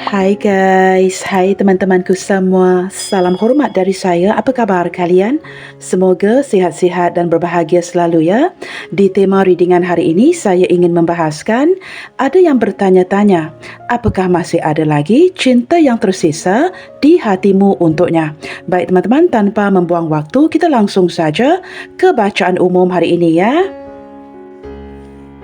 Hai guys, hai teman-temanku semua. Salam hormat dari saya. Apa khabar kalian? Semoga sihat-sihat dan berbahagia selalu ya. Di tema readingan hari ini saya ingin membahaskan ada yang bertanya-tanya, apakah masih ada lagi cinta yang tersisa di hatimu untuknya? Baik teman-teman, tanpa membuang waktu, kita langsung saja ke bacaan umum hari ini ya.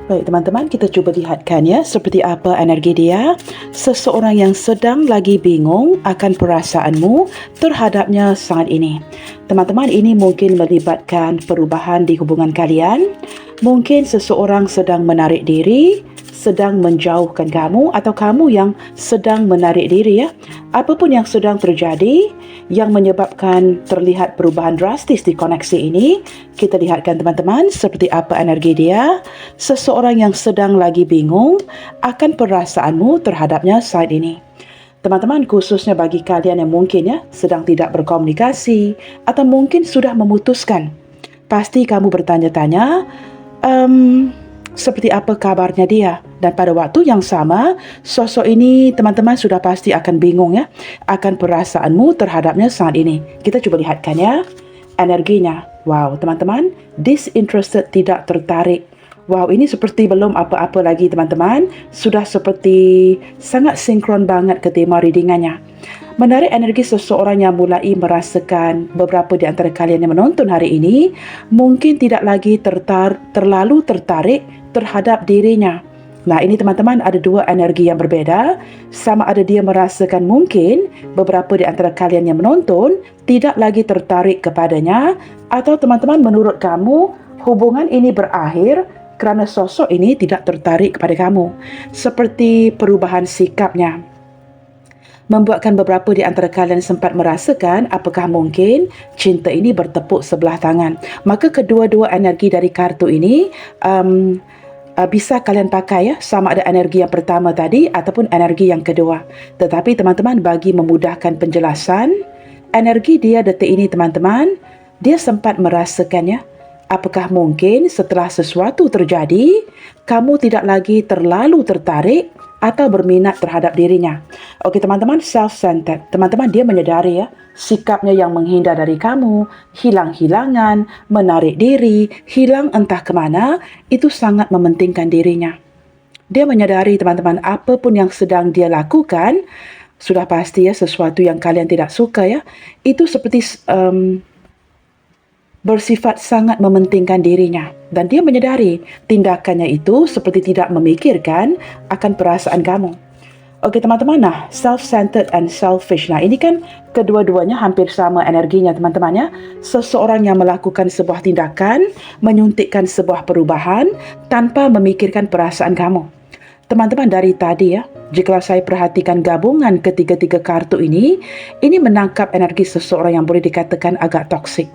Baik teman-teman, kita cuba lihatkan ya seperti apa energi dia. Seseorang yang sedang lagi bingung akan perasaanmu terhadapnya saat ini. Teman-teman, ini mungkin melibatkan perubahan di hubungan kalian. Mungkin seseorang sedang menarik diri, sedang menjauhkan kamu, atau kamu yang sedang menarik diri ya. Apapun yang sedang terjadi yang menyebabkan terlihat perubahan drastis di koneksi ini, kita lihatkan teman-teman seperti apa energi dia. Seseorang yang sedang lagi bingung akan perasaanmu terhadapnya saat ini. Teman-teman, khususnya bagi kalian yang mungkin ya sedang tidak berkomunikasi atau mungkin sudah memutuskan, pasti kamu bertanya-tanya, seperti apa kabarnya dia. Dan pada waktu yang sama, sosok ini teman-teman sudah pasti akan bingung ya akan perasaanmu terhadapnya saat ini. Kita coba lihatkan ya energinya. Wow teman-teman, disinterested, tidak tertarik. Wow, ini seperti belum apa-apa lagi teman-teman. Sudah seperti sangat sinkron banget ke tema readingannya. Menarik energi seseorang yang mulai merasakan beberapa di antara kalian yang menonton hari ini mungkin tidak lagi terlalu tertarik terhadap dirinya. Nah, ini teman-teman ada dua energi yang berbeda. Sama ada dia merasakan mungkin beberapa di antara kalian yang menonton tidak lagi tertarik kepadanya, atau teman-teman menurut kamu hubungan ini berakhir kerana sosok ini tidak tertarik kepada kamu. Seperti perubahan sikapnya membuatkan beberapa di antara kalian sempat merasakan apakah mungkin cinta ini bertepuk sebelah tangan. Maka kedua-dua energi dari kartu ini bisa kalian pakai ya, sama ada energi yang pertama tadi ataupun energi yang kedua. Tetapi teman-teman, bagi memudahkan penjelasan, energi dia detik ini teman-teman, dia sempat merasakan ya, apakah mungkin setelah sesuatu terjadi, kamu tidak lagi terlalu tertarik atau berminat terhadap dirinya. Okey teman-teman, self-centered. Teman-teman, dia menyedari ya, sikapnya yang menghindar dari kamu, hilang-hilangan, menarik diri, hilang entah ke mana, itu sangat mementingkan dirinya. Dia menyadari teman-teman, apapun yang sedang dia lakukan, sudah pasti ya sesuatu yang kalian tidak suka ya, itu seperti bersifat sangat mementingkan dirinya, dan dia menyadari tindakannya itu seperti tidak memikirkan akan perasaan kamu. Okey teman-teman, nah self-centered and selfish, nah ini kan kedua-duanya hampir sama energinya teman-teman ya. Seseorang yang melakukan sebuah tindakan, menyuntikkan sebuah perubahan tanpa memikirkan perasaan kamu. Teman-teman, dari tadi ya, jika saya perhatikan gabungan ketiga-tiga kartu ini menangkap energi seseorang yang boleh dikatakan agak toksik.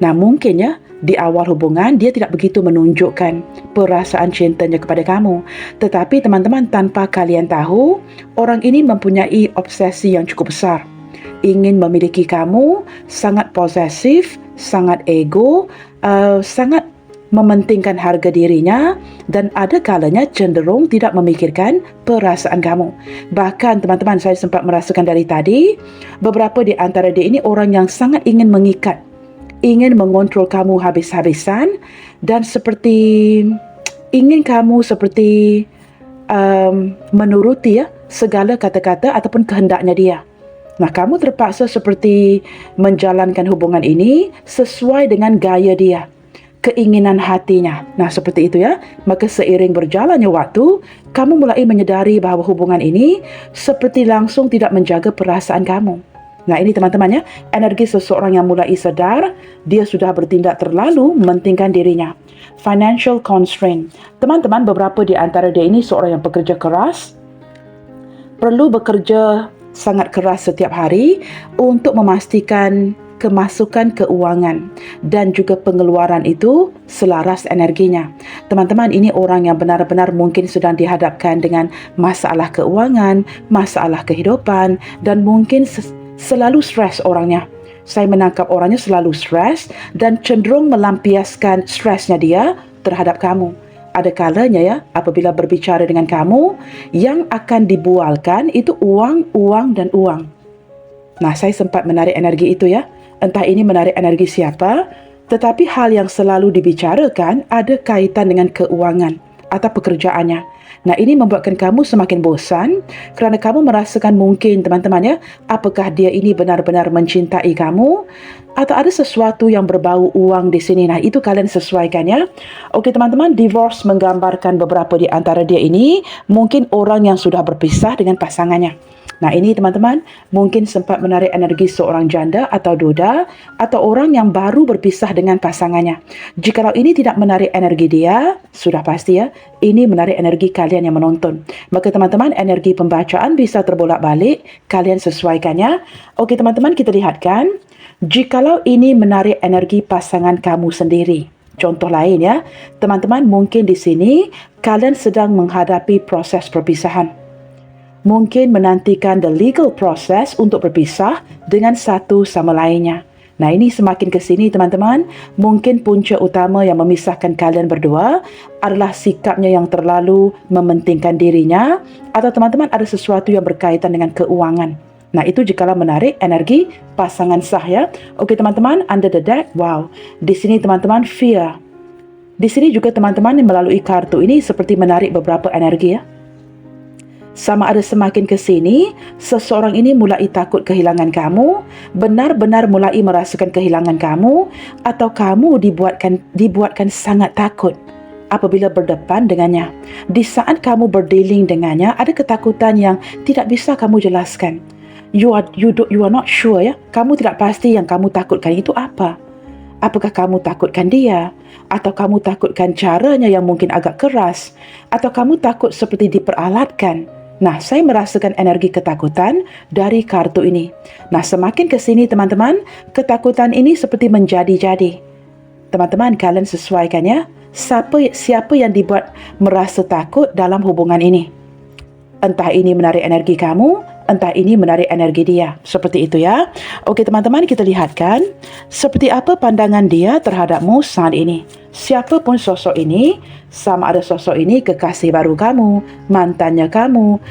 Nah mungkin ya di awal hubungan dia tidak begitu menunjukkan perasaan cintanya kepada kamu. Tetapi teman-teman, tanpa kalian tahu, orang ini mempunyai obsesi yang cukup besar. Ingin memiliki kamu, sangat posesif, sangat ego, sangat mementingkan harga dirinya, dan ada kalanya cenderung tidak memikirkan perasaan kamu. Bahkan teman-teman, saya sempat merasakan dari tadi, beberapa di antara dia ini orang yang sangat ingin mengikat, ingin mengontrol kamu habis-habisan, dan seperti ingin kamu seperti menuruti ya segala kata-kata ataupun kehendaknya dia. Nah, kamu terpaksa seperti menjalankan hubungan ini sesuai dengan gaya dia, keinginan hatinya. Nah, seperti itu ya. Maka seiring berjalannya waktu, kamu mulai menyadari bahawa hubungan ini seperti langsung tidak menjaga perasaan kamu. Nah, ini teman-teman ya, energi seseorang yang mulai sadar, dia sudah bertindak terlalu mementingkan dirinya. Financial constraint. Teman-teman, beberapa di antara dia ini seorang yang bekerja keras, perlu bekerja sangat keras setiap hari untuk memastikan kemasukan keuangan dan juga pengeluaran itu selaras energinya. Teman-teman, ini orang yang benar-benar mungkin sedang dihadapkan dengan masalah keuangan, masalah kehidupan, dan mungkin selalu stres orangnya. Saya menangkap orangnya selalu stres dan cenderung melampiaskan stresnya dia terhadap kamu. ada kalanya ya, apabila berbicara dengan kamu, yang akan dibualkan itu uang, uang, dan uang. Nah, saya sempat menarik energi itu ya. Entah ini menarik energi siapa, tetapi hal yang selalu dibicarakan ada kaitan dengan keuangan atau pekerjaannya. Nah, ini membuatkan kamu semakin bosan kerana kamu merasakan mungkin teman-teman ya, apakah dia ini benar-benar mencintai kamu atau ada sesuatu yang berbau uang di sini. Nah, itu kalian sesuaikan ya. Okey teman-teman, divorce menggambarkan beberapa di antara dia ini mungkin orang yang sudah berpisah dengan pasangannya. Nah, ini teman-teman mungkin sempat menarik energi seorang janda atau duda atau orang yang baru berpisah dengan pasangannya. Jikalau ini tidak menarik energi dia, sudah pasti ya, ini menarik energi kalian yang menonton. Maka teman-teman, energi pembacaan bisa terbolak-balik, kalian sesuaikannya. Okey teman-teman, kita lihatkan. Jikalau ini menarik energi pasangan kamu sendiri. Contoh lain ya, teman-teman mungkin di sini kalian sedang menghadapi proses perpisahan. Mungkin menantikan the legal process untuk berpisah dengan satu sama lainnya. Nah, ini semakin ke sini teman-teman, mungkin punca utama yang memisahkan kalian berdua adalah sikapnya yang terlalu mementingkan dirinya atau teman-teman ada sesuatu yang berkaitan dengan keuangan. Nah, itu jikalau menarik energi pasangan sah ya. Okey teman-teman, under the deck, wow. Di sini teman-teman, fear. Di sini juga teman-teman melalui kartu ini seperti menarik beberapa energi ya. Sama ada semakin ke sini, seseorang ini mulai takut kehilangan kamu, benar-benar mulai merasakan kehilangan kamu, atau kamu dibuatkan sangat takut apabila berdepan dengannya. Di saat kamu berdealing dengannya, ada ketakutan yang tidak bisa kamu jelaskan. You are not sure ya. Kamu tidak pasti yang kamu takutkan itu apa. Apakah kamu takutkan dia? Atau kamu takutkan caranya yang mungkin agak keras? Atau kamu takut seperti diperalatkan? Nah, saya merasakan energi ketakutan dari kartu ini. Nah, semakin ke sini teman-teman, ketakutan ini seperti menjadi-jadi. Teman-teman, kalian sesuaikan ya. Siapa yang dibuat merasa takut dalam hubungan ini? Entah ini menarik energi kamu, entah ini menarik energi dia. Seperti itu ya. Okey teman-teman, kita lihatkan seperti apa pandangan dia terhadapmu saat ini. Siapa pun sosok ini, sama ada sosok ini kekasih baru kamu, mantannya kamu,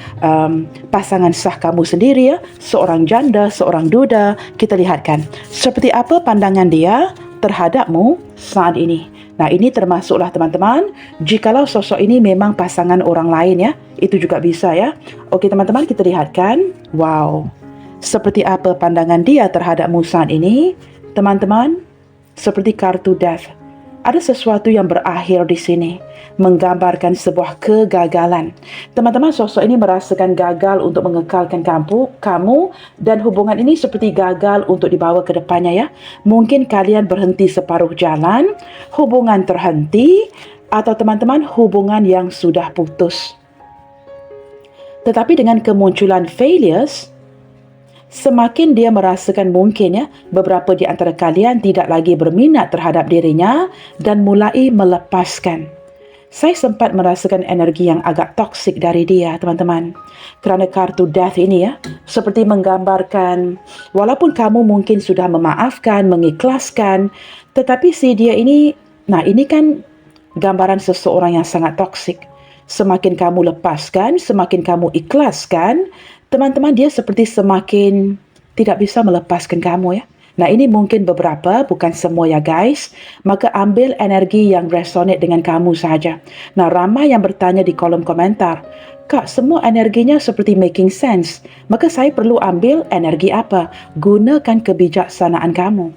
pasangan sah kamu sendiri ya, seorang janda, seorang duda. Kita lihatkan seperti apa pandangan dia terhadapmu saat ini. Nah, ini termasuklah teman-teman, jikalau sosok ini memang pasangan orang lain ya, itu juga bisa ya. Okey teman-teman, kita lihatkan. Wow, seperti apa pandangan dia terhadapmu saat ini. Teman-teman, seperti kartu death. Ada sesuatu yang berakhir di sini, menggambarkan sebuah kegagalan. Teman-teman, sosok ini merasakan gagal untuk mengekalkan kamu dan hubungan ini seperti gagal untuk dibawa ke depannya ya. Mungkin kalian berhenti separuh jalan, hubungan terhenti, atau teman-teman hubungan yang sudah putus. Tetapi dengan kemunculan failures, semakin dia merasakan mungkin ya, beberapa di antara kalian tidak lagi berminat terhadap dirinya dan mulai melepaskan. Saya sempat merasakan energi yang agak toksik dari dia, teman-teman. Kerana kartu death ini ya, seperti menggambarkan, walaupun kamu mungkin sudah memaafkan, mengikhlaskan, tetapi si dia ini, nah ini kan gambaran seseorang yang sangat toksik. Semakin kamu lepaskan, semakin kamu ikhlaskan, teman-teman, dia seperti semakin tidak bisa melepaskan kamu ya. Nah, ini mungkin beberapa, bukan semua ya guys. Maka ambil energi yang resonate dengan kamu saja. Nah, ramai yang bertanya di kolom komentar, Kak, semua energinya seperti making sense. Maka saya perlu ambil energi apa? Gunakan kebijaksanaan kamu.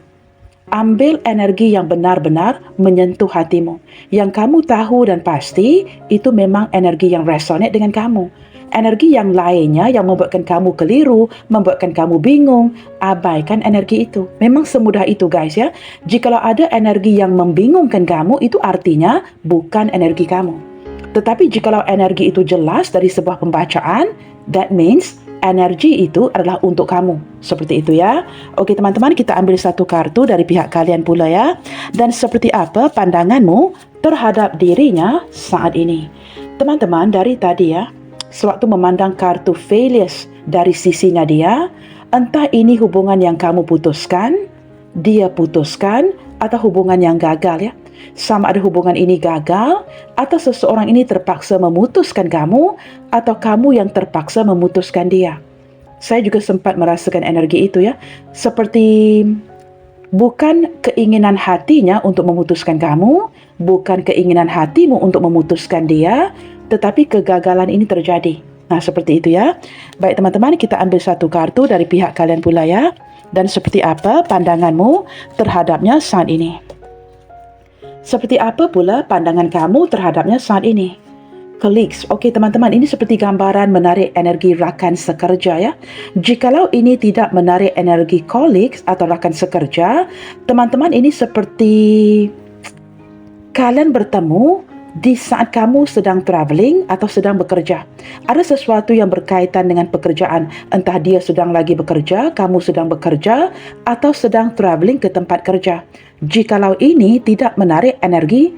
Ambil energi yang benar-benar menyentuh hatimu. Yang kamu tahu dan pasti, itu memang energi yang resonate dengan kamu. Energi yang lainnya yang membuatkan kamu keliru, membuatkan kamu bingung, abaikan energi itu. Memang semudah itu guys ya. Jikalau ada energi yang membingungkan kamu, itu artinya bukan energi kamu. Tetapi jikalau energi itu jelas dari sebuah pembacaan, that means energi itu adalah untuk kamu. Seperti itu ya. Okey teman-teman, kita ambil satu kartu dari pihak kalian pula ya. Dan seperti apa pandanganmu terhadap dirinya saat ini? Teman-teman, dari tadi ya, sewaktu memandang kartu failures dari sisinya dia, entah ini hubungan yang kamu putuskan, dia putuskan, atau hubungan yang gagal ya. Sama ada hubungan ini gagal, atau seseorang ini terpaksa memutuskan kamu, atau kamu yang terpaksa memutuskan dia. Saya juga sempat merasakan energi itu ya. Seperti bukan keinginan hatinya untuk memutuskan kamu, bukan keinginan hatimu untuk memutuskan dia, tetapi kegagalan ini terjadi. Nah, seperti itu ya. Baik teman-teman, kita ambil satu kartu dari pihak kalian pula ya. Dan seperti apa pandanganmu terhadapnya saat ini? Seperti apa pula pandangan kamu terhadapnya saat ini? Colleagues. Okey teman-teman, ini seperti gambaran menarik energi rakan sekerja ya. Jikalau ini tidak menarik energi colleagues atau rakan sekerja, teman-teman, ini seperti kalian bertemu di saat kamu sedang travelling atau sedang bekerja. Ada sesuatu yang berkaitan dengan pekerjaan. Entah dia sedang lagi bekerja, kamu sedang bekerja, atau sedang travelling ke tempat kerja. Jikalau ini tidak menarik energi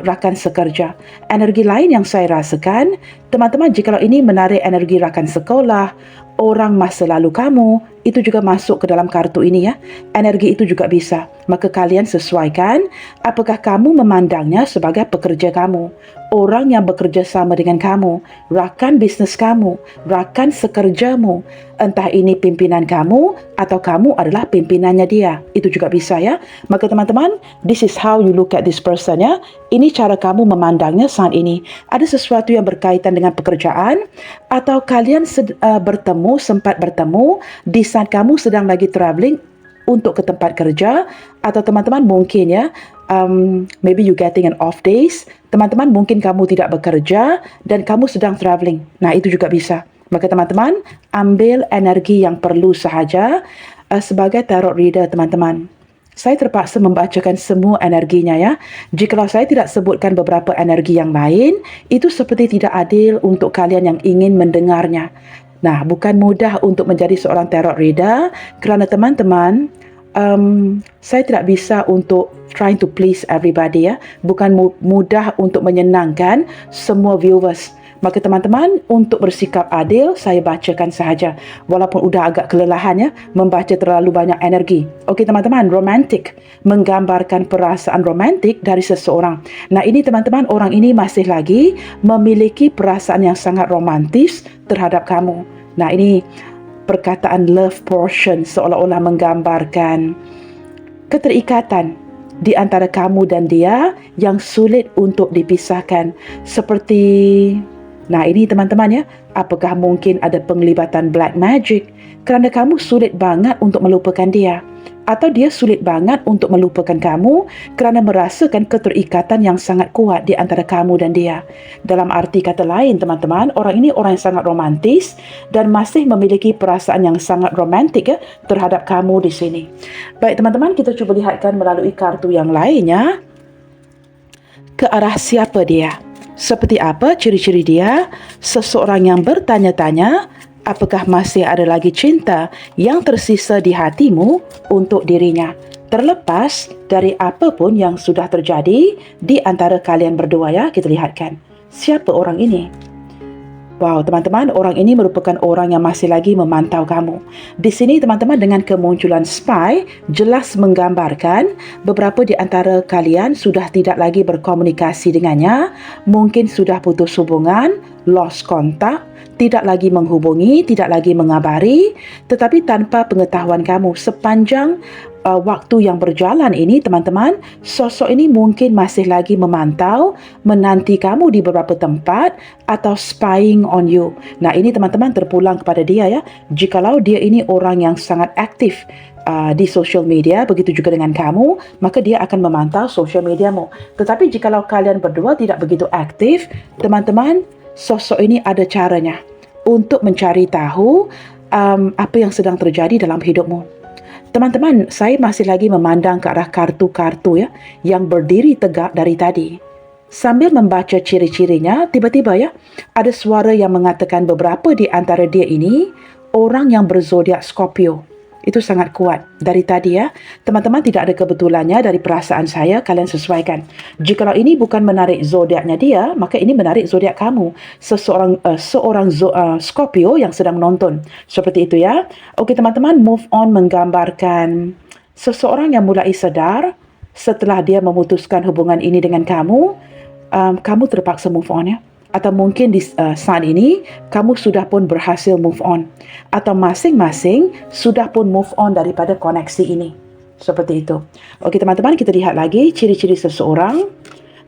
rakan sekerja. Energi lain yang saya rasakan, teman-teman, jikalau ini menarik energi rakan sekolah, orang masa lalu kamu, itu juga masuk ke dalam kartu ini ya. Energi itu juga bisa. Maka kalian sesuaikan apakah kamu memandangnya sebagai pekerja kamu, orang yang bekerja sama dengan kamu, rakan bisnes kamu, rakan sekerjamu. Entah ini pimpinan kamu atau kamu adalah pimpinannya dia. Itu juga bisa ya. Maka teman-teman, this is how you look at this person ya. Ini cara kamu memandangnya saat ini. Ada sesuatu yang berkaitan dengan pekerjaan, atau kalian sempat bertemu di saat kamu sedang lagi travelling untuk ke tempat kerja, atau teman-teman mungkin ya, maybe you getting an off days, teman-teman mungkin kamu tidak bekerja dan kamu sedang travelling. Nah, itu juga bisa. Maka teman-teman, ambil energi yang perlu sahaja sebagai tarot reader teman-teman. Saya terpaksa membacakan semua energinya ya. Jikalau saya tidak sebutkan beberapa energi yang lain, itu seperti tidak adil untuk kalian yang ingin mendengarnya. Nah, bukan mudah untuk menjadi seorang tarot reader kerana teman-teman, saya tidak bisa untuk trying to please everybody ya. Bukan mudah untuk menyenangkan semua viewers. Maka teman-teman, untuk bersikap adil, saya bacakan sahaja. Walaupun sudah agak kelelahan ya, membaca terlalu banyak energi. Okey teman-teman, romantik. Menggambarkan perasaan romantik dari seseorang. Nah, ini teman-teman, orang ini masih lagi memiliki perasaan yang sangat romantis terhadap kamu. Nah, ini perkataan love portion seolah-olah menggambarkan keterikatan di antara kamu dan dia yang sulit untuk dipisahkan. Seperti, nah ini teman-teman ya, apakah mungkin ada penglibatan black magic kerana kamu sulit banget untuk melupakan dia, atau dia sulit banget untuk melupakan kamu kerana merasakan keterikatan yang sangat kuat di antara kamu dan dia. Dalam arti kata lain teman-teman, orang ini orang yang sangat romantis dan masih memiliki perasaan yang sangat romantik ya terhadap kamu di sini. Baik teman-teman, kita cuba lihatkan melalui kartu yang lainnya ke arah siapa dia. Seperti apa ciri-ciri dia? Seseorang yang bertanya-tanya, apakah masih ada lagi cinta yang tersisa di hatimu untuk dirinya? Terlepas dari apapun yang sudah terjadi di antara kalian berdua ya, kita lihatkan. Siapa orang ini? Wow, teman-teman, orang ini merupakan orang yang masih lagi memantau kamu. Di sini, teman-teman, dengan kemunculan spy, jelas menggambarkan beberapa di antara kalian sudah tidak lagi berkomunikasi dengannya, mungkin sudah putus hubungan, lost contact, tidak lagi menghubungi, tidak lagi mengabari, tetapi tanpa pengetahuan kamu. Sepanjang waktu yang berjalan ini, teman-teman, sosok ini mungkin masih lagi memantau, menanti kamu di beberapa tempat, atau spying on you. Nah, ini teman-teman terpulang kepada dia ya. Jikalau dia ini orang yang sangat aktif di social media, begitu juga dengan kamu, maka dia akan memantau social mediamu. Tetapi jikalau kalian berdua tidak begitu aktif, teman-teman, sosok ini ada caranya untuk mencari tahu apa yang sedang terjadi dalam hidupmu. Teman-teman, saya masih lagi memandang ke arah kartu-kartu ya yang berdiri tegak dari tadi. Sambil membaca ciri-cirinya, tiba-tiba ya ada suara yang mengatakan beberapa di antara dia ini orang yang berzodiak Scorpio. Itu sangat kuat dari tadi ya. Teman-teman, tidak ada kebetulannya dari perasaan saya, kalian sesuaikan. Jikalau ini bukan menarik zodiaknya dia, maka ini menarik zodiak kamu. Seorang Scorpio yang sedang menonton. Seperti itu ya. Okey teman-teman, move on menggambarkan seseorang yang mulai sedar setelah dia memutuskan hubungan ini dengan kamu, kamu terpaksa move on ya. Atau mungkin di saat ini kamu sudah pun berhasil move on, atau masing-masing sudah pun move on daripada koneksi ini. Seperti itu. Okey teman-teman, kita lihat lagi ciri-ciri seseorang.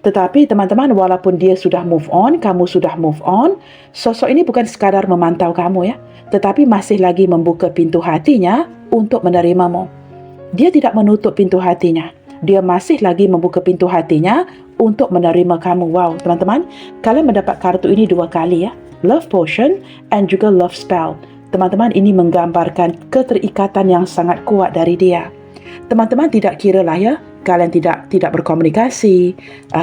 Tetapi teman-teman, walaupun dia sudah move on, kamu sudah move on, sosok ini bukan sekadar memantau kamu ya, tetapi masih lagi membuka pintu hatinya untuk menerimamu. Dia tidak menutup pintu hatinya. Dia masih lagi membuka pintu hatinya untuk menerima kamu. Wow, teman-teman, kalian mendapat kartu ini 2 kali ya. Love Potion and juga Love Spell. Teman-teman, ini menggambarkan keterikatan yang sangat kuat dari dia. Teman-teman, tidak kira lah ya, kalian tidak berkomunikasi,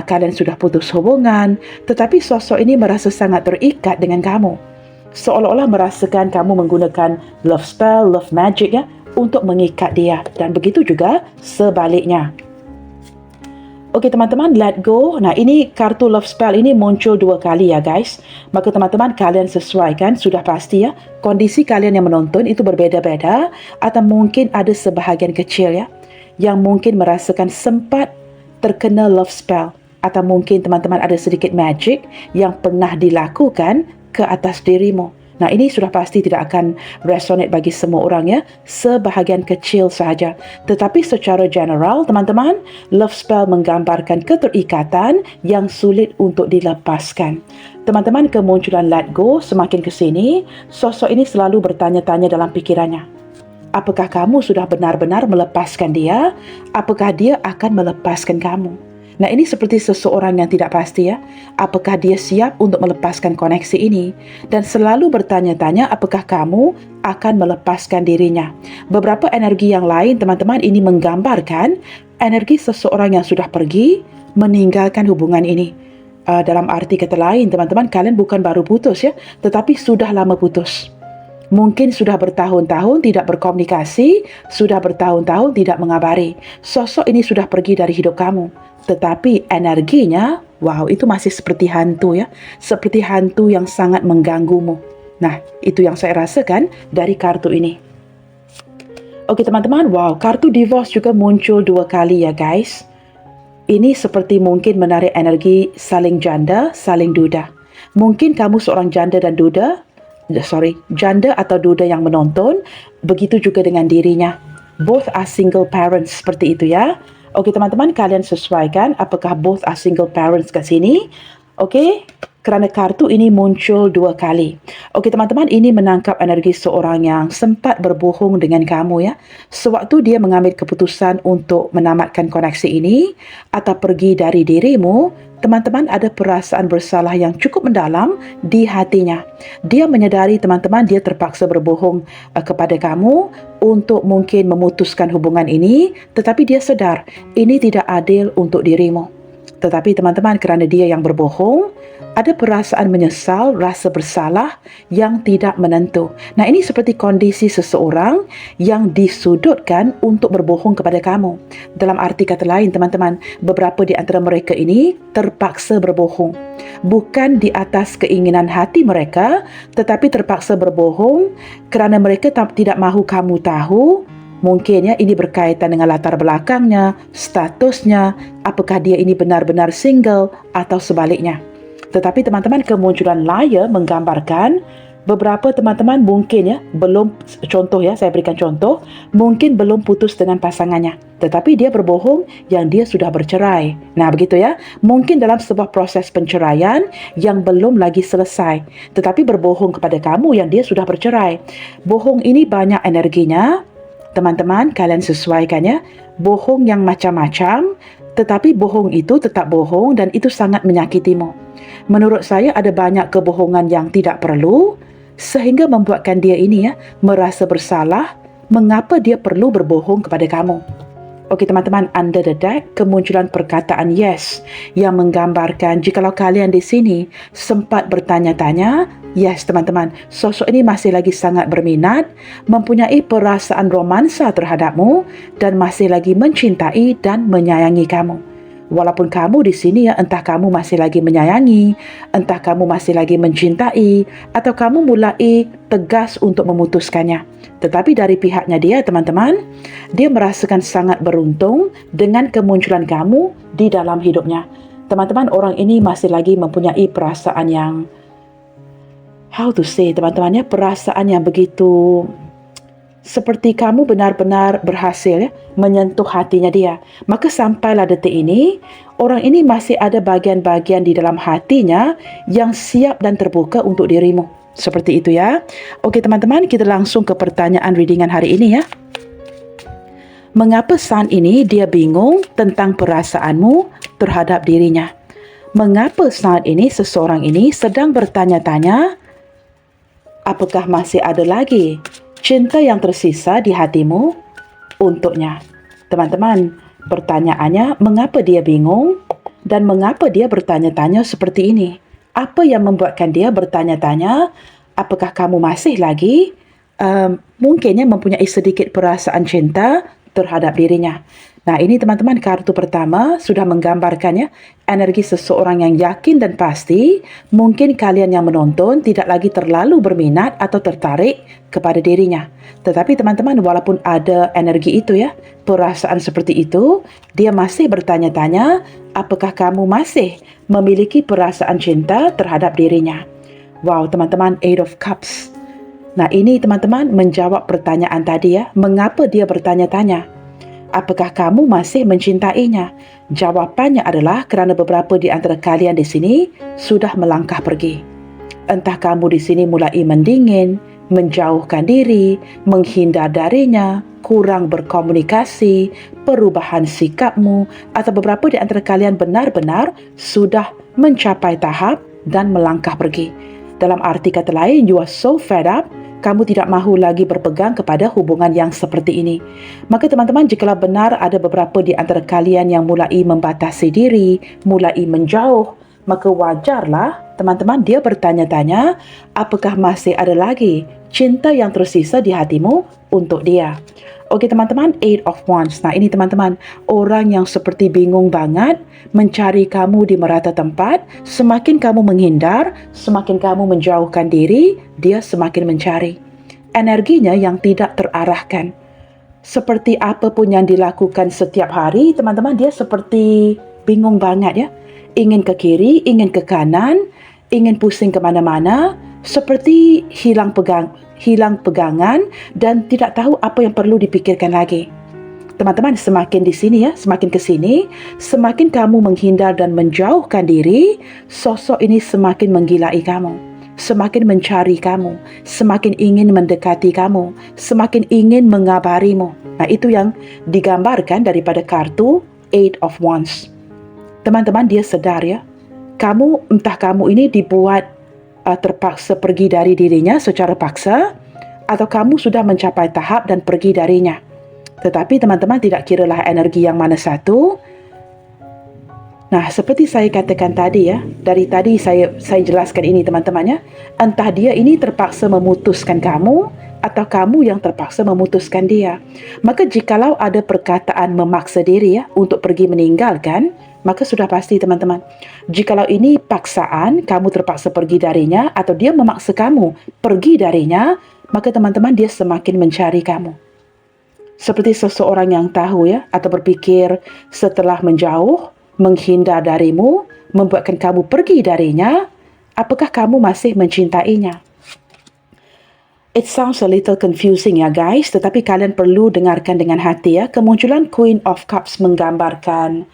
kalian sudah putus hubungan, tetapi sosok ini merasa sangat terikat dengan kamu. Seolah-olah merasakan kamu menggunakan love spell, love magic ya, untuk mengikat dia. Dan begitu juga sebaliknya. Okey teman-teman, let go. Nah, ini kartu love spell ini muncul 2 kali ya guys. Maka teman-teman, kalian sesuaikan, sudah pasti ya. Kondisi kalian yang menonton itu berbeza-beza, atau mungkin ada sebahagian kecil ya yang mungkin merasakan sempat terkena love spell, atau mungkin teman-teman ada sedikit magic yang pernah dilakukan ke atas dirimu. Nah, ini sudah pasti tidak akan resonate bagi semua orang ya, sebahagian kecil sahaja. Tetapi secara general, teman-teman, love spell menggambarkan keterikatan yang sulit untuk dilepaskan. Teman-teman, kemunculan let go semakin ke sini, sosok ini selalu bertanya-tanya dalam pikirannya. Apakah kamu sudah benar-benar melepaskan dia? Apakah dia akan melepaskan kamu? Nah, ini seperti seseorang yang tidak pasti ya. Apakah dia siap untuk melepaskan koneksi ini? Dan selalu bertanya-tanya apakah kamu akan melepaskan dirinya. Beberapa energi yang lain, teman-teman, ini menggambarkan energi seseorang yang sudah pergi, meninggalkan hubungan ini. Dalam arti kata lain, teman-teman, kalian bukan baru putus ya, tetapi sudah lama putus. Mungkin sudah bertahun-tahun tidak berkomunikasi, sudah bertahun-tahun tidak mengabari. Sosok ini sudah pergi dari hidup kamu. Tetapi energinya, wow, itu masih seperti hantu ya. Seperti hantu yang sangat mengganggumu. Nah, itu yang saya rasakan dari kartu ini. Oke teman-teman, wow, kartu divorce juga muncul 2 kali ya guys. Ini seperti mungkin menarik energi saling janda, saling duda. Mungkin kamu seorang janda dan duda, janda atau duda yang menonton, begitu juga dengan dirinya. Both are single parents, seperti itu ya. Okey teman-teman, kalian sesuaikan apakah both are single parents kat sini. Okey, kerana kartu ini muncul 2 kali. Okey teman-teman, ini menangkap energi seorang yang sempat berbohong dengan kamu ya. Sewaktu dia mengambil keputusan untuk menamatkan koneksi ini atau pergi dari dirimu, teman-teman ada perasaan bersalah yang cukup mendalam di hatinya. Dia menyadari teman-teman dia terpaksa berbohong kepada kamu untuk mungkin memutuskan hubungan ini, tetapi dia sedar ini tidak adil untuk dirimu. Tetapi teman-teman, kerana dia yang berbohong, ada perasaan menyesal, rasa bersalah yang tidak menentu. Nah, ini seperti kondisi seseorang yang disudutkan untuk berbohong kepada kamu. Dalam arti kata lain, teman-teman, beberapa di antara mereka ini terpaksa berbohong. Bukan di atas keinginan hati mereka, tetapi terpaksa berbohong kerana mereka tidak mahu kamu tahu. Mungkin ya ini berkaitan dengan latar belakangnya, statusnya, apakah dia ini benar-benar single atau sebaliknya. Tetapi teman-teman, kemunculan liar menggambarkan beberapa teman-teman mungkin ya belum, contoh ya, saya berikan contoh, mungkin belum putus dengan pasangannya, tetapi dia berbohong yang dia sudah bercerai. Nah begitu ya, mungkin dalam sebuah proses penceraian yang belum lagi selesai, tetapi berbohong kepada kamu yang dia sudah bercerai. Bohong ini banyak energinya. Teman-teman, kalian sesuaikan ya. Bohong yang macam-macam, tetapi bohong itu tetap bohong dan itu sangat menyakitimu. Menurut saya ada banyak kebohongan yang tidak perlu sehingga membuatkan dia ini ya merasa bersalah mengapa dia perlu berbohong kepada kamu. Okey teman-teman, under the deck kemunculan perkataan yes yang menggambarkan jikalau kalian di sini sempat bertanya-tanya, yes teman-teman, sosok ini masih lagi sangat berminat, mempunyai perasaan romansa terhadapmu dan masih lagi mencintai dan menyayangi kamu. Walaupun kamu di sini ya, entah kamu masih lagi menyayangi, entah kamu masih lagi mencintai, atau kamu mulai tegas untuk memutuskannya. Tetapi dari pihaknya dia, teman-teman, dia merasakan sangat beruntung dengan kemunculan kamu di dalam hidupnya. Teman-teman, orang ini masih lagi mempunyai perasaan yang, how to say, teman-teman ya, perasaan yang begitu seperti kamu benar-benar berhasil ya, menyentuh hatinya dia. Maka sampailah detik ini, orang ini masih ada bagian-bagian di dalam hatinya yang siap dan terbuka untuk dirimu. Seperti itu ya. Oke teman-teman, kita langsung ke pertanyaan readingan hari ini ya. Mengapa saat ini dia bingung tentang perasaanmu terhadap dirinya? Mengapa saat ini seseorang ini sedang bertanya-tanya, apakah masih ada lagi cinta yang tersisa di hatimu untuknya? Teman-teman, pertanyaannya, mengapa dia bingung dan mengapa dia bertanya-tanya seperti ini? Apa yang membuatkan dia bertanya-tanya, apakah kamu masih lagi mungkinnya mempunyai sedikit perasaan cinta terhadap dirinya? Nah, ini teman-teman, kartu pertama sudah menggambarkannya energi seseorang yang yakin dan pasti. Mungkin kalian yang menonton tidak lagi terlalu berminat atau tertarik kepada dirinya. Tetapi teman-teman, walaupun ada energi itu ya, perasaan seperti itu, dia masih bertanya-tanya, apakah kamu masih memiliki perasaan cinta terhadap dirinya? Wow, teman-teman, Eight of Cups. Nah, ini teman-teman menjawab pertanyaan tadi ya, mengapa dia bertanya-tanya? Apakah kamu masih mencintainya? Jawapannya adalah kerana beberapa di antara kalian di sini sudah melangkah pergi. Entah kamu di sini mulai mendingin, menjauhkan diri, menghindar darinya, kurang berkomunikasi, perubahan sikapmu, atau beberapa di antara kalian benar-benar sudah mencapai tahap dan melangkah pergi. Dalam arti kata lain, you are so fed up, kamu tidak mahu lagi berpegang kepada hubungan yang seperti ini. Maka teman-teman, jikalau benar ada beberapa di antara kalian yang mulai membatasi diri, mulai menjauh, maka wajarlah teman-teman dia bertanya-tanya, apakah masih ada lagi cinta yang tersisa di hatimu untuk dia? Okey teman-teman, Eight of Wands. Nah ini teman-teman, orang yang seperti bingung banget mencari kamu di merata tempat. Semakin kamu menghindar, semakin kamu menjauhkan diri, dia semakin mencari. Energinya yang tidak terarahkan. Seperti apapun yang dilakukan setiap hari, teman-teman, dia seperti bingung banget ya. Ingin ke kiri, ingin ke kanan, ingin pusing ke mana-mana, seperti hilang pegangan dan tidak tahu apa yang perlu dipikirkan lagi. Teman-teman, semakin di sini ya, semakin ke sini, semakin kamu menghindar dan menjauhkan diri, sosok ini semakin menggilai kamu, semakin mencari kamu, semakin ingin mendekati kamu, semakin ingin mengabarimu. Nah, itu yang digambarkan daripada kartu Eight of Wands. Teman-teman, dia sedar ya, entah kamu ini dibuat terpaksa pergi dari dirinya secara paksa, atau kamu sudah mencapai tahap dan pergi darinya. Tetapi teman-teman, tidak kiralah energi yang mana satu. Nah, seperti saya katakan tadi ya, dari tadi saya jelaskan ini teman-teman ya, entah dia ini terpaksa memutuskan kamu atau kamu yang terpaksa memutuskan dia. Maka jikalau ada perkataan memaksa diri ya untuk pergi meninggalkan, maka sudah pasti teman-teman, jikalau ini paksaan, kamu terpaksa pergi darinya atau dia memaksa kamu pergi darinya, maka teman-teman, dia semakin mencari kamu. Seperti seseorang yang tahu ya, atau berpikir setelah menjauh, menghindar darimu, membuatkan kamu pergi darinya, apakah kamu masih mencintainya? It sounds a little confusing ya guys, tetapi kalian perlu dengarkan dengan hati ya. Kemunculan Queen of Cups menggambarkan,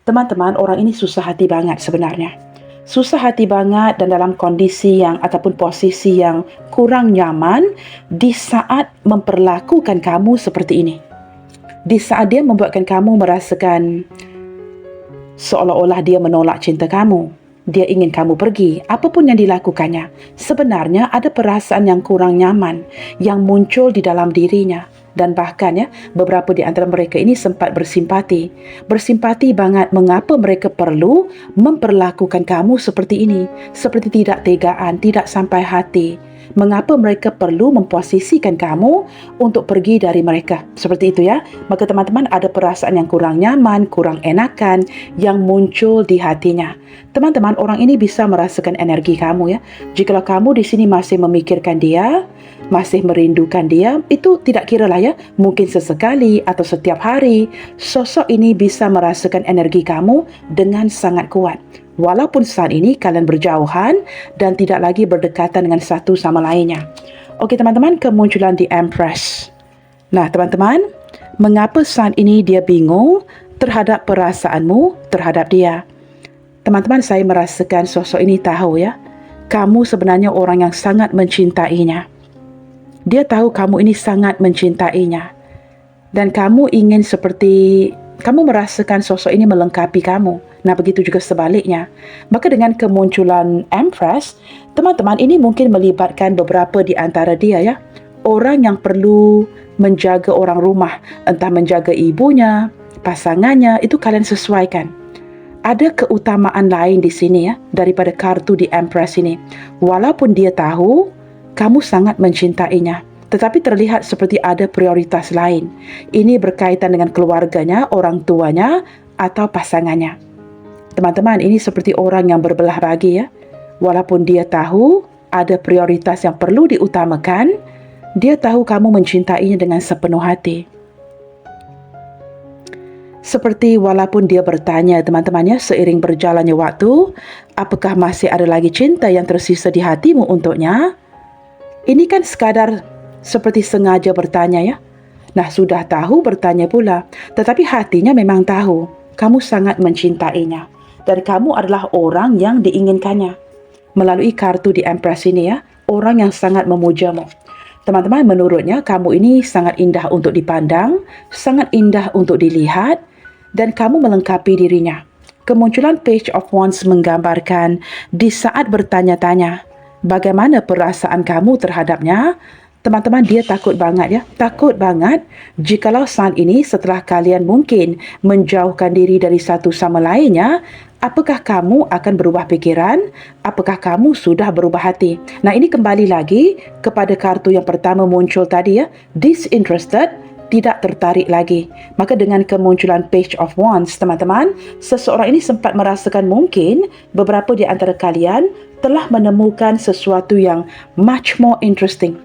teman-teman, orang ini susah hati banget sebenarnya. Susah hati banget dan dalam kondisi yang ataupun posisi yang kurang nyaman di saat memperlakukan kamu seperti ini. Di saat dia membuatkan kamu merasakan seolah-olah dia menolak cinta kamu. Dia ingin kamu pergi, apapun yang dilakukannya. Sebenarnya ada perasaan yang kurang nyaman yang muncul di dalam dirinya. Dan bahkan ya, beberapa di antara mereka ini sempat bersimpati. Bersimpati banget mengapa mereka perlu memperlakukan kamu seperti ini. Seperti tidak tegaan, tidak sampai hati. Mengapa mereka perlu memposisikan kamu untuk pergi dari mereka? Seperti itu ya. Maka teman-teman ada perasaan yang kurang nyaman, kurang enakan yang muncul di hatinya. Teman-teman, orang ini bisa merasakan energi kamu ya. Jikalau kamu di sini masih memikirkan dia, masih merindukan dia, itu tidak kira lah ya. Mungkin sesekali atau setiap hari, sosok ini bisa merasakan energi kamu dengan sangat kuat. Walaupun saat ini kalian berjauhan dan tidak lagi berdekatan dengan satu sama lainnya. Okey teman-teman, kemunculan di Empress. Nah teman-teman, mengapa saat ini dia bingung terhadap perasaanmu terhadap dia? Teman-teman, saya merasakan sosok ini tahu ya, kamu sebenarnya orang yang sangat mencintainya. Dia tahu kamu ini sangat mencintainya. Dan kamu ingin kamu merasakan sosok ini melengkapi kamu. Nah, begitu juga sebaliknya. Maka dengan kemunculan Empress, teman-teman, ini mungkin melibatkan beberapa di antara dia ya. Orang yang perlu menjaga orang rumah, entah menjaga ibunya, pasangannya, itu kalian sesuaikan. Ada keutamaan lain di sini ya, daripada kartu di Empress ini. Walaupun dia tahu, kamu sangat mencintainya. Tetapi terlihat seperti ada prioritas lain. Ini berkaitan dengan keluarganya, orang tuanya, atau pasangannya. Teman-teman, ini seperti orang yang berbelah bagi ya. Walaupun dia tahu ada prioritas yang perlu diutamakan, dia tahu kamu mencintainya dengan sepenuh hati. Seperti walaupun dia bertanya teman-teman ya, seiring berjalannya waktu, apakah masih ada lagi cinta yang tersisa di hatimu untuknya? Ini kan sekadar seperti sengaja bertanya ya. Nah, sudah tahu bertanya pula. Tetapi hatinya memang tahu kamu sangat mencintainya. Dan kamu adalah orang yang diinginkannya. Melalui kartu di Empress ini ya, orang yang sangat memujamu. Teman-teman, menurutnya kamu ini sangat indah untuk dipandang, sangat indah untuk dilihat, dan kamu melengkapi dirinya. Kemunculan Page of Wands menggambarkan di saat bertanya-tanya, bagaimana perasaan kamu terhadapnya? Teman-teman, dia takut banget ya. Takut banget jikalau saat ini setelah kalian mungkin menjauhkan diri dari satu sama lainnya, apakah kamu akan berubah pikiran? Apakah kamu sudah berubah hati? Nah, ini kembali lagi kepada kartu yang pertama muncul tadi ya. Disinterested, tidak tertarik lagi. Maka dengan kemunculan Page of Wands, teman-teman, seseorang ini sempat merasakan mungkin beberapa di antara kalian telah menemukan sesuatu yang much more interesting.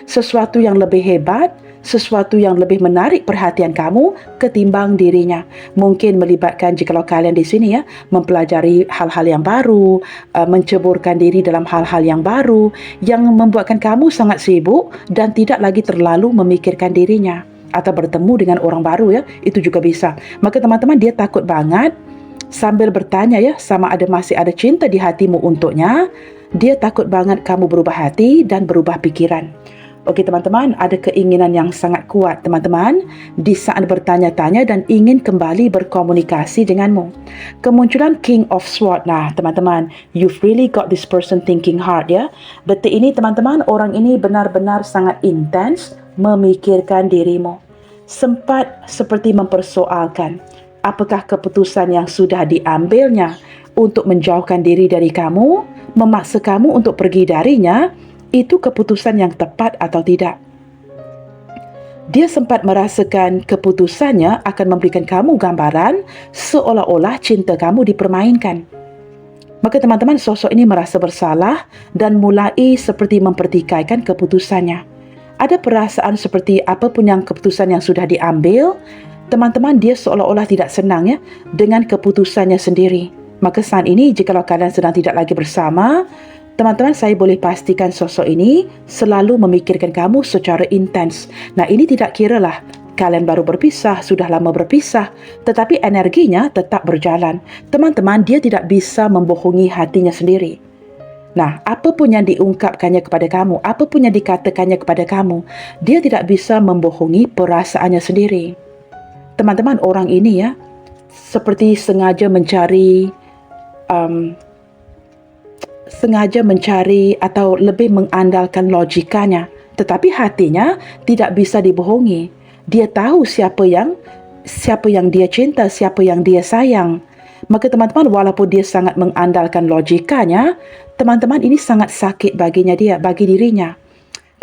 Sesuatu yang lebih hebat, sesuatu yang lebih menarik perhatian kamu ketimbang dirinya. Mungkin melibatkan jikalau kalian di sini ya, mempelajari hal-hal yang baru, menceburkan diri dalam hal-hal yang baru, yang membuatkan kamu sangat sibuk dan tidak lagi terlalu memikirkan dirinya. Atau bertemu dengan orang baru ya, itu juga bisa. Maka teman-teman, dia takut banget sambil bertanya ya, sama ada masih ada cinta di hatimu untuknya. Dia takut banget kamu berubah hati dan berubah pikiran. Okey teman-teman, ada keinginan yang sangat kuat teman-teman di saat bertanya-tanya dan ingin kembali berkomunikasi denganmu. Kemunculan King of Swords. Nah teman-teman, you've really got this person thinking hard ya. Detik ini teman-teman, orang ini benar-benar sangat intens memikirkan dirimu. Sempat seperti mempersoalkan, apakah keputusan yang sudah diambilnya untuk menjauhkan diri dari kamu, memaksa kamu untuk pergi darinya, itu keputusan yang tepat atau tidak. Dia sempat merasakan keputusannya akan memberikan kamu gambaran seolah-olah cinta kamu dipermainkan. Maka teman-teman, sosok ini merasa bersalah dan mulai seperti mempertikaikan keputusannya. Ada perasaan seperti apapun yang keputusan yang sudah diambil, teman-teman, dia seolah-olah tidak senang ya dengan keputusannya sendiri. Maka saat ini jikalau kalian sedang tidak lagi bersama, teman-teman, saya boleh pastikan sosok ini selalu memikirkan kamu secara intens. Nah, ini tidak kiralah kalian baru berpisah, sudah lama berpisah, tetapi energinya tetap berjalan. Teman-teman, dia tidak bisa membohongi hatinya sendiri. Nah, apapun yang diungkapkannya kepada kamu, apapun yang dikatakannya kepada kamu, dia tidak bisa membohongi perasaannya sendiri. Teman-teman, orang ini ya, seperti sengaja mencari atau lebih mengandalkan logikanya, tetapi hatinya tidak bisa dibohongi. Dia tahu siapa yang dia cinta, siapa yang dia sayang. Maka teman-teman, walaupun dia sangat mengandalkan logikanya, teman-teman, ini sangat sakit bagi dirinya.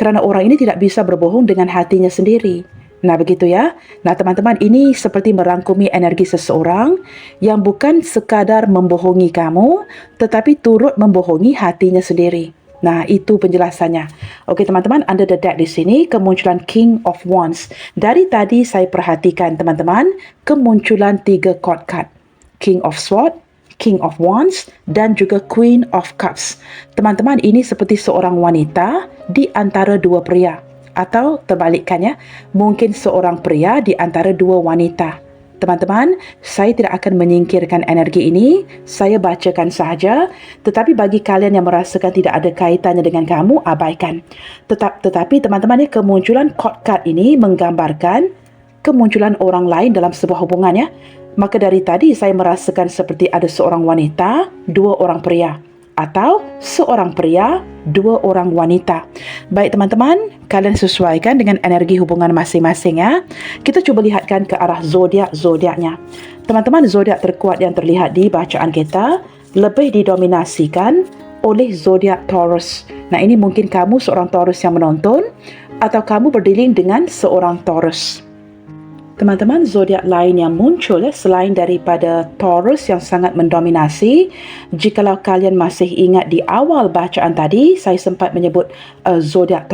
Kerana orang ini tidak bisa berbohong dengan hatinya sendiri. Nah, begitu ya. Nah, teman-teman, ini seperti merangkumi energi seseorang yang bukan sekadar membohongi kamu, tetapi turut membohongi hatinya sendiri. Nah, itu penjelasannya. Okey, teman-teman, under the deck di sini, kemunculan King of Wands. Dari tadi saya perhatikan, teman-teman, kemunculan 3 court card. King of Swords, King of Wands dan juga Queen of Cups. Teman-teman, ini seperti seorang wanita di antara dua pria. Atau terbalikkannya, mungkin seorang pria di antara dua wanita. Teman-teman, saya tidak akan menyingkirkan energi ini, saya bacakan sahaja, tetapi bagi kalian yang merasakan tidak ada kaitannya dengan kamu, abaikan. Tetapi teman-teman, kemunculan court card ini menggambarkan kemunculan orang lain dalam sebuah hubungan ya. Maka dari tadi saya merasakan seperti ada seorang wanita, dua orang pria. Atau seorang pria, dua orang wanita. Baik teman-teman, kalian sesuaikan dengan energi hubungan masing-masing ya. Kita cuba lihatkan ke arah zodiak-zodiaknya. Teman-teman, zodiak terkuat yang terlihat di bacaan kita lebih didominasikan oleh zodiak Taurus. Nah, ini mungkin kamu seorang Taurus yang menonton atau kamu berdilin dengan seorang Taurus. Teman-teman, zodiak lain yang muncul selain daripada Taurus yang sangat mendominasi, jikalau kalian masih ingat di awal bacaan tadi, saya sempat menyebut zodiak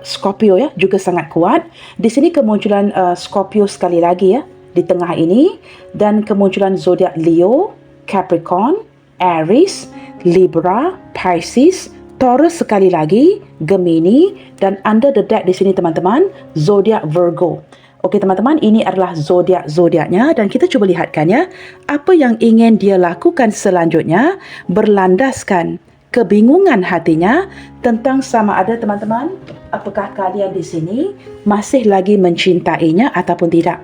Scorpio ya, juga sangat kuat. Di sini kemunculan Scorpio sekali lagi ya, di tengah ini, dan kemunculan zodiak Leo, Capricorn, Aries, Libra, Pisces, Taurus sekali lagi, Gemini, dan under the deck di sini teman-teman, zodiak Virgo. Okey teman-teman, ini adalah zodiak-zodiaknya dan kita cuba lihatkan ya, apa yang ingin dia lakukan selanjutnya berlandaskan kebingungan hatinya tentang sama ada teman-teman, apakah kalian di sini masih lagi mencintainya ataupun tidak.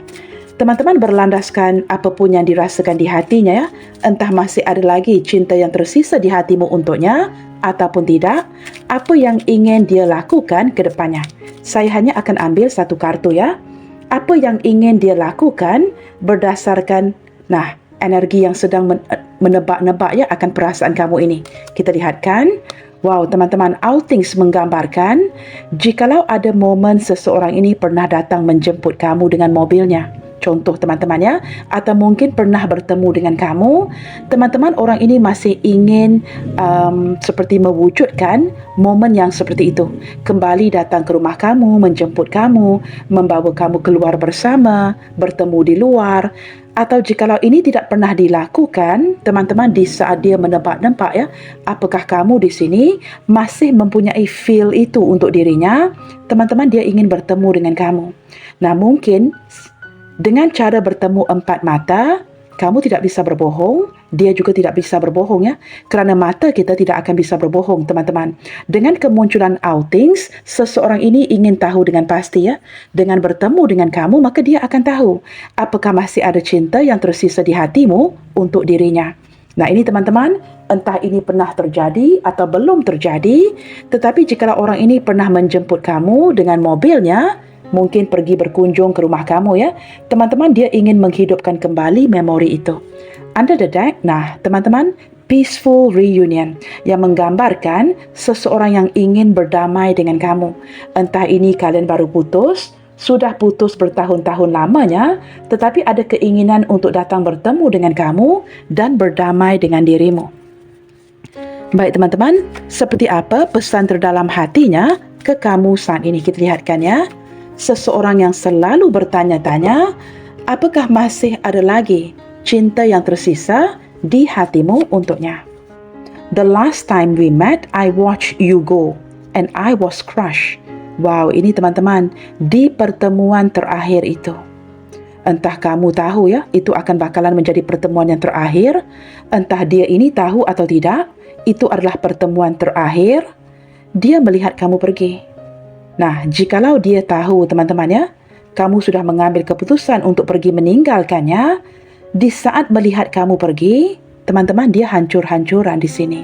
Teman-teman, berlandaskan apapun yang dirasakan di hatinya ya, entah masih ada lagi cinta yang tersisa di hatimu untuknya ataupun tidak, apa yang ingin dia lakukan ke depannya. Saya hanya akan ambil satu kartu ya. Apa yang ingin dia lakukan berdasarkan energi yang sedang menebak-nebak ya akan perasaan kamu ini. Kita lihatkan. Wow, teman-teman, outings menggambarkan jikalau ada momen seseorang ini pernah datang menjemput kamu dengan mobilnya. Contoh teman-teman ya, atau mungkin pernah bertemu dengan kamu, teman-teman, orang ini masih ingin seperti mewujudkan momen yang seperti itu. Kembali datang ke rumah kamu, menjemput kamu, membawa kamu keluar bersama, bertemu di luar. Atau jikalau ini tidak pernah dilakukan, teman-teman, di saat dia menebak-nebak ya, apakah kamu di sini masih mempunyai feel itu untuk dirinya, teman-teman, dia ingin bertemu dengan kamu. Nah, mungkin dengan cara bertemu empat mata, kamu tidak bisa berbohong, dia juga tidak bisa berbohong ya. Kerana mata kita tidak akan bisa berbohong, teman-teman. Dengan kemunculan outings, seseorang ini ingin tahu dengan pasti ya. Dengan bertemu dengan kamu, maka dia akan tahu apakah masih ada cinta yang tersisa di hatimu untuk dirinya. Nah, ini teman-teman, entah ini pernah terjadi atau belum terjadi, tetapi jika orang ini pernah menjemput kamu dengan mobilnya, mungkin pergi berkunjung ke rumah kamu ya, teman-teman, dia ingin menghidupkan kembali memori itu. Under the deck, teman-teman, peaceful reunion yang menggambarkan seseorang yang ingin berdamai dengan kamu. Entah ini kalian baru putus, sudah putus bertahun-tahun lamanya, tetapi ada keinginan untuk datang bertemu dengan kamu dan berdamai dengan dirimu. Baik teman-teman, seperti apa pesan terdalam hatinya ke kamu saat ini? Kita lihatkan ya. Seseorang yang selalu bertanya-tanya, apakah masih ada lagi cinta yang tersisa di hatimu untuknya. The last time we met, I watched you go and I was crushed. Wow, ini teman-teman, di pertemuan terakhir itu. Entah kamu tahu ya, itu akan bakalan menjadi pertemuan yang terakhir. Entah dia ini tahu atau tidak, itu adalah pertemuan terakhir. Dia melihat kamu pergi. Nah, jikalau dia tahu teman-teman ya, kamu sudah mengambil keputusan untuk pergi meninggalkannya, di saat melihat kamu pergi, teman-teman, dia hancur-hancuran di sini.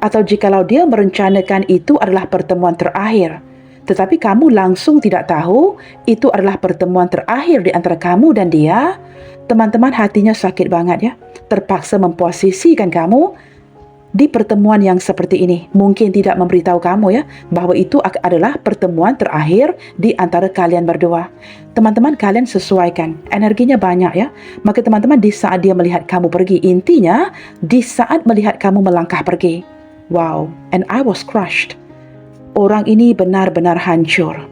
Atau jikalau dia merencanakan itu adalah pertemuan terakhir, tetapi kamu langsung tidak tahu itu adalah pertemuan terakhir di antara kamu dan dia, Teman-teman hatinya sakit banget ya. Terpaksa memposisikan kamu di pertemuan yang seperti ini. Mungkin tidak memberitahu kamu ya, bahawa itu adalah pertemuan terakhir di antara kalian berdua. Teman-teman, kalian sesuaikan. Energinya banyak ya. Maka teman-teman, di saat dia melihat kamu pergi, intinya di saat melihat kamu melangkah pergi. Wow, and I was crushed. Orang ini benar-benar hancur.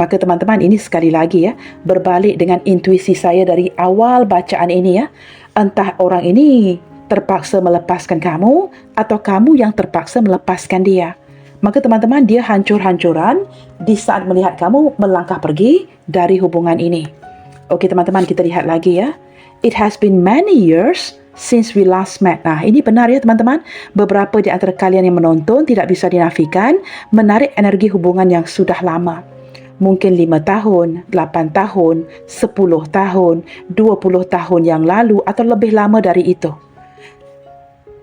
Maka teman-teman, ini sekali lagi ya, berbalik dengan intuisi saya dari awal bacaan ini ya. Entah orang ini terpaksa melepaskan kamu atau kamu yang terpaksa melepaskan dia. Maka teman-teman, dia hancur-hancuran di saat melihat kamu melangkah pergi dari hubungan ini. Oke teman-teman, kita lihat lagi ya. It has been many years since we last met. Nah, ini benar ya teman-teman. Beberapa di antara kalian yang menonton tidak bisa dinafikan menarik energi hubungan yang sudah lama. Mungkin 5 tahun, 8 tahun, 10 tahun, 20 tahun yang lalu atau lebih lama dari itu.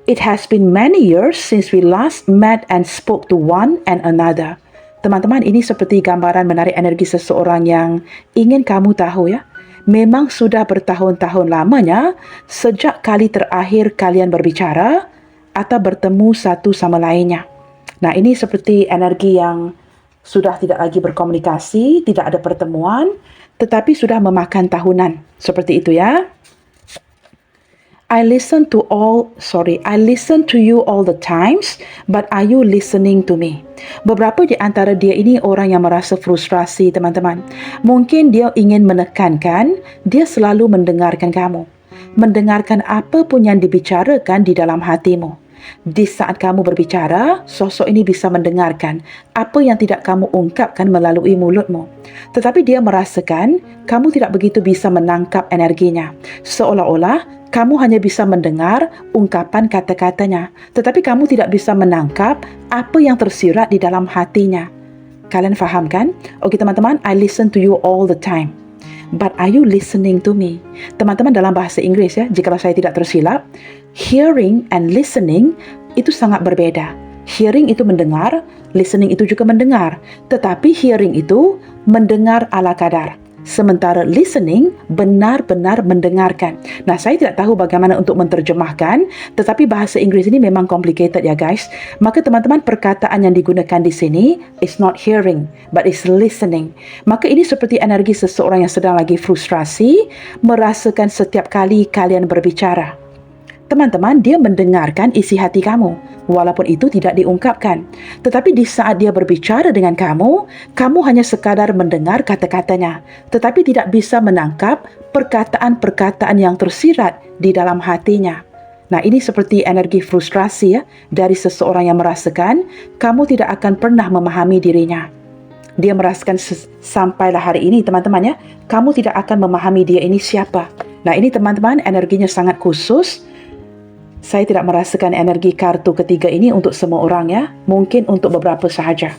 It has been many years since we last met and spoke to one and another. Teman-teman, ini seperti gambaran menarik energi seseorang yang ingin kamu tahu ya. Memang sudah bertahun-tahun lamanya sejak kali terakhir kalian berbicara atau bertemu satu sama lainnya. Nah, ini seperti energi yang sudah tidak lagi berkomunikasi, tidak ada pertemuan, tetapi sudah memakan tahunan. Seperti itu ya. I listen to you all the times, but are you listening to me? Beberapa di antara dia ini orang yang merasa frustrasi, teman-teman. Mungkin dia ingin menekankan, dia selalu mendengarkan kamu. Mendengarkan apa pun yang dibicarakan di dalam hatimu. Di saat kamu berbicara, sosok ini bisa mendengarkan apa yang tidak kamu ungkapkan melalui mulutmu. Tetapi dia merasakan kamu tidak begitu bisa menangkap energinya. Seolah-olah kamu hanya bisa mendengar ungkapan kata-katanya, tetapi kamu tidak bisa menangkap apa yang tersirat di dalam hatinya. Kalian faham kan? Oke teman-teman, I listen to you all the time. But are you listening to me? Teman-teman, dalam bahasa Inggris ya, jika saya tidak tersilap, hearing and listening itu sangat berbeda. Hearing itu mendengar, listening itu juga mendengar. Tetapi hearing itu mendengar ala kadar. Sementara listening benar-benar mendengarkan. Nah, saya tidak tahu bagaimana untuk menerjemahkan, tetapi bahasa Inggris ini memang complicated ya guys. Maka teman-teman, perkataan yang digunakan di sini is not hearing, but is listening. Maka ini seperti energi seseorang yang sedang lagi frustrasi, merasakan setiap kali kalian berbicara. Teman-teman, dia mendengarkan isi hati kamu, walaupun itu tidak diungkapkan. Tetapi di saat dia berbicara dengan kamu, kamu hanya sekadar mendengar kata-katanya, tetapi tidak bisa menangkap perkataan-perkataan yang tersirat di dalam hatinya. Nah, ini seperti energi frustrasi ya, dari seseorang yang merasakan kamu tidak akan pernah memahami dirinya. Dia merasakan sampailah hari ini, teman-teman ya, kamu tidak akan memahami dia ini siapa. Nah, ini teman-teman, energinya sangat khusus. Saya tidak merasakan energi kartu ketiga ini untuk semua orang ya. Mungkin untuk beberapa sahaja.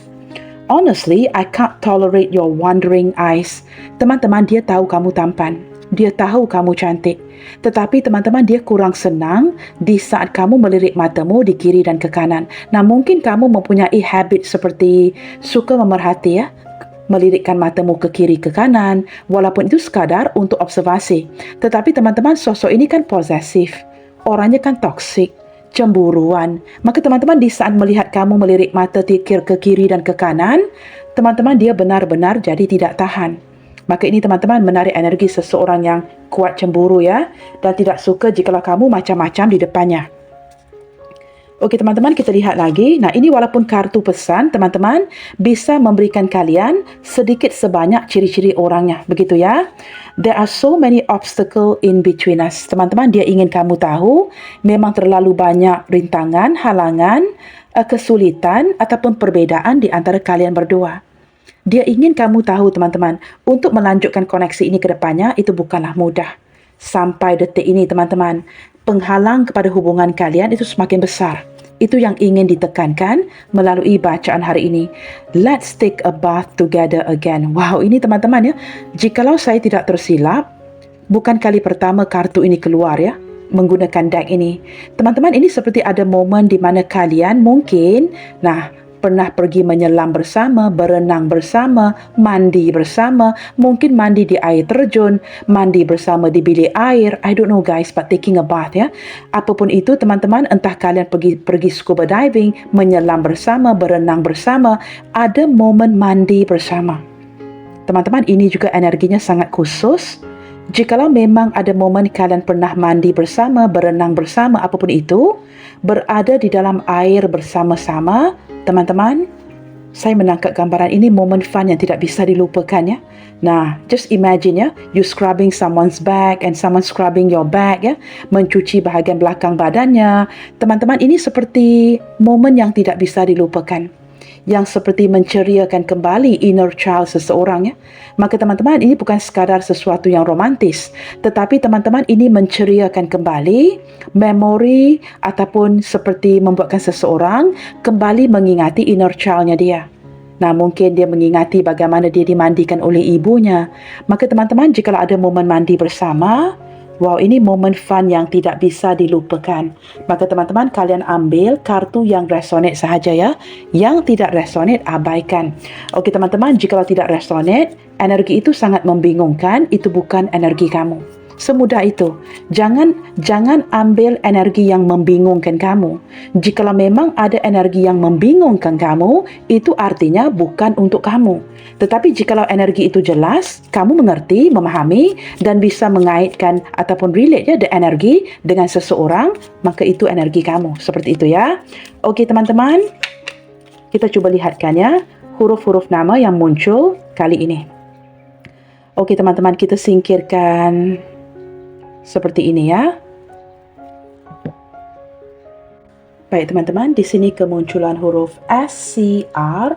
Honestly, I can't tolerate your wandering eyes. Teman-teman, dia tahu kamu tampan. Dia tahu kamu cantik. Tetapi teman-teman, dia kurang senang di saat kamu melirik matamu di kiri dan ke kanan. Nah, mungkin kamu mempunyai habit seperti suka memerhati ya. Melirikkan matamu ke kiri ke kanan. Walaupun itu sekadar untuk observasi. Tetapi teman-teman, sosok ini kan posesif. Orangnya kan toksik, cemburuan. Maka teman-teman, di saat melihat kamu melirik mata tikir ke kiri dan ke kanan, teman-teman, dia benar-benar jadi tidak tahan. Maka ini teman-teman menarik energi seseorang yang kuat cemburu ya, dan tidak suka jikalau kamu macam-macam di depannya. Oke teman-teman, kita lihat lagi. Nah, ini walaupun kartu pesan, teman-teman bisa memberikan kalian sedikit sebanyak ciri-ciri orangnya. Begitu ya. There are so many obstacles in between us. Teman-teman, dia ingin kamu tahu memang terlalu banyak rintangan, halangan, kesulitan ataupun perbedaan di antara kalian berdua. Dia ingin kamu tahu teman-teman, untuk melanjutkan koneksi ini ke depannya itu bukanlah mudah. Sampai detik ini teman-teman, penghalang kepada hubungan kalian itu semakin besar. Itu yang ingin ditekankan melalui bacaan hari ini. Let's take a bath together again. Wow, ini teman-teman ya, jikalau saya tidak tersilap, bukan kali pertama kartu ini keluar ya, menggunakan deck ini. Teman-teman, ini seperti ada momen di mana kalian mungkin, pernah pergi menyelam bersama, berenang bersama, mandi bersama, mungkin mandi di air terjun, mandi bersama di bilik air. I don't know guys, but taking a bath ya. Apapun itu teman-teman, entah kalian pergi scuba diving, menyelam bersama, berenang bersama, ada momen mandi bersama. Teman-teman, ini juga energinya sangat khusus. Jikalau memang ada momen kalian pernah mandi bersama, berenang bersama, apapun itu, berada di dalam air bersama-sama, teman-teman, saya menangkap gambaran ini momen fun yang tidak bisa dilupakan ya. Nah, just imagine ya, you scrubbing someone's back and someone scrubbing your back ya, mencuci bahagian belakang badannya. Teman-teman, ini seperti momen yang tidak bisa dilupakan, yang seperti menceriakan kembali inner child seseorang ya. Maka teman-teman, ini bukan sekadar sesuatu yang romantis, tetapi teman-teman, ini menceriakan kembali memori ataupun seperti membuatkan seseorang kembali mengingati inner child-nya dia. Nah, mungkin dia mengingati bagaimana dia dimandikan oleh ibunya. Maka teman-teman, jika ada momen mandi bersama, wow, ini momen fun yang tidak bisa dilupakan. Maka teman-teman, kalian ambil kartu yang resonate sahaja ya. Yang tidak resonate, abaikan. Okey teman-teman, jika tidak resonate, energi itu sangat membingungkan, itu bukan energi kamu. Semudah itu. Jangan ambil energi yang membingungkan kamu. Jikalau memang ada energi yang membingungkan kamu, itu artinya bukan untuk kamu. Tetapi jikalau energi itu jelas, kamu mengerti, memahami dan bisa mengaitkan ataupun relate ya the energi dengan seseorang, maka itu energi kamu. Seperti itu ya. Okey teman-teman, kita cuba lihatkan ya huruf-huruf nama yang muncul kali ini. Okey teman-teman, kita singkirkan seperti ini ya. Baik teman-teman, di sini kemunculan huruf S, C, R,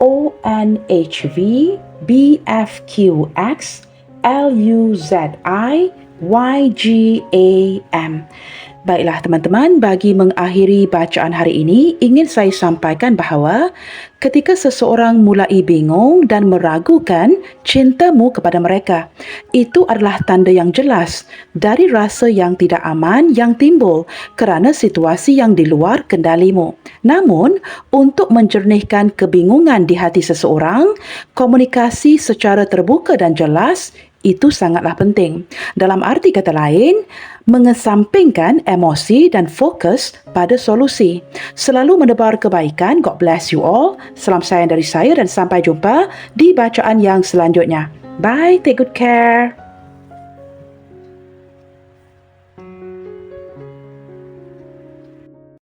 O, N, H, V, B, F, Q, X, L, U, Z, I, Y, G, A, M. Baiklah teman-teman, bagi mengakhiri bacaan hari ini, ingin saya sampaikan bahawa ketika seseorang mulai bingung dan meragukan cintamu kepada mereka, itu adalah tanda yang jelas dari rasa yang tidak aman yang timbul kerana situasi yang di luar kendalimu. Namun, untuk menjernihkan kebingungan di hati seseorang, komunikasi secara terbuka dan jelas itu sangatlah penting. Dalam arti kata lain, mengesampingkan emosi dan fokus pada solusi. Selalu menebar kebaikan. God bless you all. Salam sayang dari saya dan sampai jumpa di bacaan yang selanjutnya. Bye, take good care.